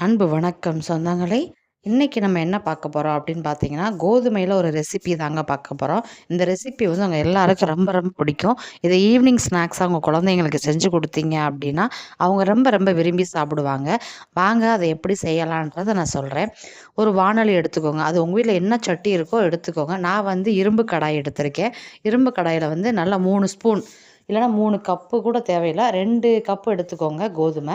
அன்பு வணக்கம் சொந்தங்களே. இன்னைக்கு நம்ம என்ன பார்க்க போறோம் அப்படின்னு பார்த்தீங்கன்னா, கோதுமையில ஒரு ரெசிபி தாங்க பார்க்க போறோம். இந்த ரெசிபி வந்து உங்க எல்லாருக்கும் ரொம்ப ரொம்ப பிடிக்கும். இதை ஈவினிங் ஸ்நாக்ஸா உங்க குழந்தைங்களுக்கு செஞ்சு குடுத்தீங்க அப்படின்னா, அவங்க ரொம்ப ரொம்ப விரும்பி சாப்பிடுவாங்க. வாங்க அதை எப்படி செய்யலான்றத நான் சொல்றேன். ஒரு வாணலி எடுத்துக்கோங்க. அது உங்க வீட்ல என்ன சட்டி இருக்கோ எடுத்துக்கோங்க. நான் வந்து இரும்பு கடாய் எடுத்திருக்கேன். இரும்பு கடாயில வந்து நல்லா 3 ஸ்பூன் இல்லைன்னா 3 கப்பு கூட தேவையில்ல. 2 கப்பு எடுத்துக்கோங்க கோதுமை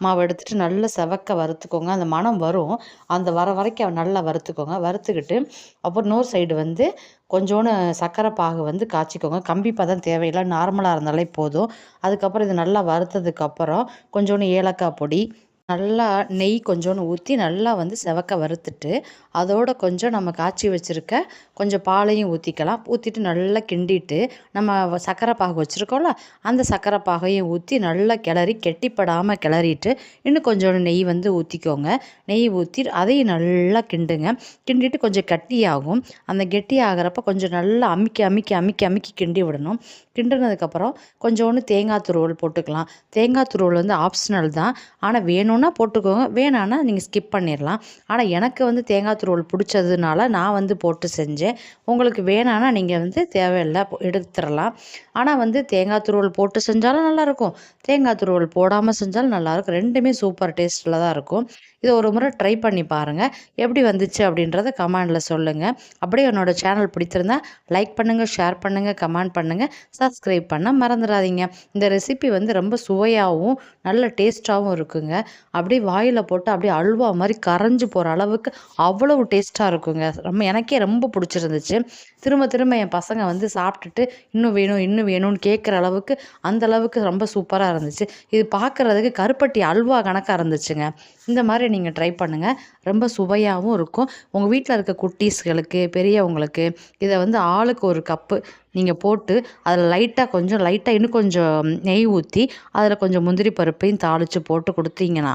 மாவு எடுத்துட்டு நல்லா செவக்க வறுத்துக்கோங்க. அந்த மணம் வரும். அந்த வர வரைக்கும் நல்லா வறுத்துக்கோங்க. வறுத்துக்கிட்டு அப்புறம் இன்னொரு சைடு வந்து கொஞ்சோண்டு சர்க்கரை பாகு வந்து காய்ச்சிக்கோங்க. கம்பி பதம் தேவையில்ல. நார்மலா இருந்தாலே போதும். அதுக்கப்புறம் இது நல்லா வறுத்ததுக்கப்புறம் கொஞ்சோண்டு ஏலக்காய் பொடி, நல்லா நெய் கொஞ்சோண்டு ஊத்தி நல்லா வந்து செவக்க வறுத்துட்டு, அதோட கொஞ்சம் நம்ம காய்ச்சி வச்சிருக்க கொஞ்சம் பாலையும் ஊத்திக்கலாம். ஊத்திட்டு நல்லா கிண்டிட்டு, நம்ம சர்க்கரை பாகு வச்சிருக்கோம்ல, அந்த சர்க்கரை பாகையும் ஊத்தி நல்லா கிளறி கெட்டிப்படாம கிளறிட்டு, இன்னும் கொஞ்சோண்டு நெய் வந்து ஊத்திக்கோங்க. நெய் ஊத்தி அதையும் நல்லா கிண்டுங்க. கிண்டிட்டு கொஞ்சம் கெட்டியாகும். அந்த கெட்டி ஆகுறப்ப கொஞ்சம் நல்லா அமுக்கி, அமுக்கி, அமுக்கி, அமுக்கி கிண்டி விடணும். கிண்டுனதுக்கப்புறம் கொஞ்சோண்டு தேங்காய் துருவல் போட்டுக்கலாம். தேங்காய் துருவல் வந்து ஆப்ஷனல் தான். ஆனா வேணும்னா போட்டுக்கோங்க. வேணான்னா நீங்க ஸ்கிப் பண்ணிரலாம். ஆனா எனக்கு வந்து தேங்காய் துருவல் புடிச்சதுனால நான் வந்து போட்டு செஞ்சேன். உங்களுக்கு வேணான்னா நீங்க வந்து தேவையில்ல எடுத்துறலாம். ஆனா வந்து தேங்காய் துருவல் போட்டு செஞ்சாலும் நல்லாயிருக்கும். தேங்காய் துருவல் போடாம செஞ்சாலும் நல்லாயிருக்கும். 2மே சூப்பர் டேஸ்ட்ல தான் இருக்கும். இத ஒரு முறை ட்ரை பண்ணி பாருங்க. எப்படி வந்துச்சு அப்படின்றத கமெண்ட்ல சொல்லுங்க. அப்படியே என்னோட சேனல் பிடித்திருந்தா லைக் பண்ணுங்க, ஷேர் பண்ணுங்க, கமெண்ட் பண்ணுங்க, சப்ஸ்கிரைப் பண்ண மறந்துடாதீங்க. இந்த ரெசிபி வந்து ரொம்ப சுவையாவும், நல்ல டேஸ்ட்டாவும் இருக்குங்க. அப்படியே வாயில போட்டு அப்படியே அல்வா மாரி கரைஞ்சு போற அளவுக்கு அவ்வளவு டேஸ்ட்டா இருக்குங்க. எனக்கே ரொம்ப பிடிச்சிருந்துச்சு. திரும்ப திரும்ப என் பசங்க வந்து சாப்பிட்டுட்டு, இன்னும் வேணும், இன்னும் வேணும்னு கேட்குற அளவுக்கு, அந்த அளவுக்கு ரொம்ப சூப்பரா இருந்துச்சு. இது பார்க்குறதுக்கு கருப்பட்டி அல்வா கணக்கா இருந்துச்சுங்க. இந்த மாரி நீங்க ட்ரை பண்ணுங்க. ரொம்ப சுவையாவும் இருக்கும். உங்க வீட்ல இருக்க குட்டீஸ்களுக்கு, பெரியவங்களுக்கு இத வந்து ஆளுக்கு 1 கப்பு நீங்க போட்டு, அதில லைட்டா இன்னும் கொஞ்சம் நெய் ஊத்தி, அதில கொஞ்சம் முந்திரி பருப்பையும் தாளிச்சு போட்டு குடுத்தீங்கன்னா,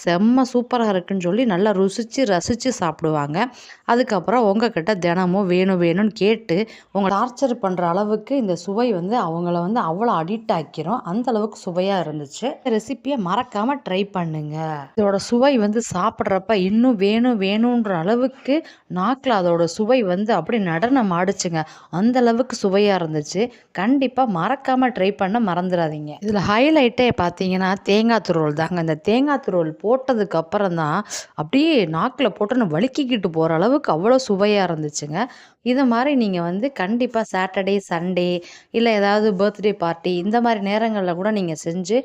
செம்ம சூப்பரா இருக்குன்னு சொல்லி நல்லா ருசிச்சு, ரசிச்சு சாப்பிடுவாங்க. அதுக்கப்புறம் உங்ககிட்ட தினமும் வேணும் வேணும்னு கேட்டு, உங்கள டார்ச்சர் பண்ற அளவுக்கு இந்த சுவை வந்து அவங்கள வந்து அவ்வளோ அடிக்ட் ஆக்கிரும். அந்த அளவுக்கு சுவையா இருந்துச்சு. ரெசிபிய மறக்காம ட்ரை பண்ணுங்க. இதோட சுவை வந்து சாப்பிட்றப்ப இன்னும் வேணும் வேணுன்ற அளவுக்கு நாக்குல அதோட சுவை வந்து அப்படியே நடனம் ஆடுச்சுங்க. அந்த அளவுக்கு சுவையா இருந்துச்சு. கண்டிப்பா மறக்காம ட்ரை பண்ண மறந்துறாதீங்க. இதுல ஹைலைட்டே பார்த்தீங்கன்னா, தேங்காய் துருவல் தாங்க. இந்த தேங்காய் துருவல் போட்டதுக்கு அப்புறம் தான் அப்படியே நாக்குல போட்டு வழுக்கிக்கிட்டு போற அளவுக்கு அவ்வளோ சுவையா இருந்துச்சுங்க. இத மாரி நீங்க வந்து கண்டிப்பா சாட்டர்டே, சண்டே இல்ல ஏதாவது பர்த்டே பார்ட்டி இந்த மாரி நேரங்கள்ல கூட நீங்க செஞ்சு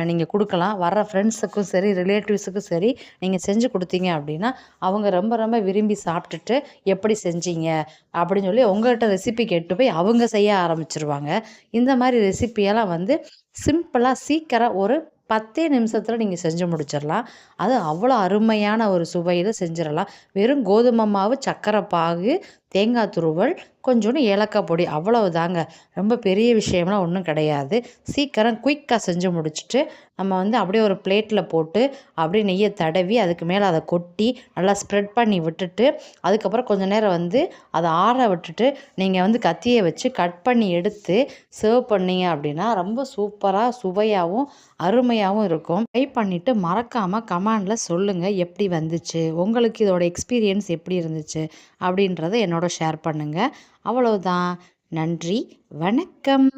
நீங்க குடுக்கலாம். வர்ற ஃப்ரெண்ட்ஸுக்கும் சரி, ரிலேட்டிவ்ஸுக்கும் சரி, நீங்க செஞ்சு குடுத்தீங்க அப்படின்னா, அவங்க ரொம்ப ரொம்ப விரும்பி சாப்பிட்டுட்டு, "எப்படி செஞ்சீங்க?" அப்படின்னு சொல்லி உங்கள்ட்ட ரெசிபி கேட்டு போய் அவங்க செய்ய ஆரம்பிச்சுருவாங்க. இந்த மாரி ரெசிபியெல்லாம் வந்து சிம்பிளா சீக்கிரம் ஒரு 10 நிமிஷத்துல நீங்க செஞ்சு முடிச்சிடலாம். அது அவ்வளோ அருமையான ஒரு சுவையில செஞ்சிரலாம். வெறும் கோதுமை மாவு, சர்க்கரை பாகு, தேங்காய் துருவல், கொஞ்சோண்டு ஏலக்காய் பொடி அவ்வளவுதாங்க. ரொம்ப பெரிய விஷயம்லாம் ஒண்ணும் கிடையாது. சீக்கிரம் குயிக்கா செஞ்சு முடிச்சுட்டு, நம்ம வந்து அப்படியே ஒரு பிளேட்ல போட்டு, அப்படியே நெய்ய தடவி, அதுக்கு மேல அத கொட்டி, நல்லா ஸ்ப்ரெட் பண்ணி விட்டுட்டு, அதுக்கப்புறம் கொஞ்ச நேரம் வந்து அத ஆற விட்டுட்டு, நீங்க வந்து கத்திய வச்சு கட் பண்ணி எடுத்து சர்வ் பண்ணீங்க அப்படின்னா, ரொம்ப சூப்பரா, சுவையாவும், அருமையாவும் இருக்கும். ட்ரை பண்ணிட்டு மறக்காம கமெண்ட்ல சொல்லுங்க எப்படி வந்துச்சு? உங்களுக்கு இதோட எக்ஸ்பீரியன்ஸ் எப்படி இருந்துச்சு? அப்படின்றத என்னோட ஷேர் பண்ணுங்க. அவ்வளவுதான். நன்றி. வணக்கம்.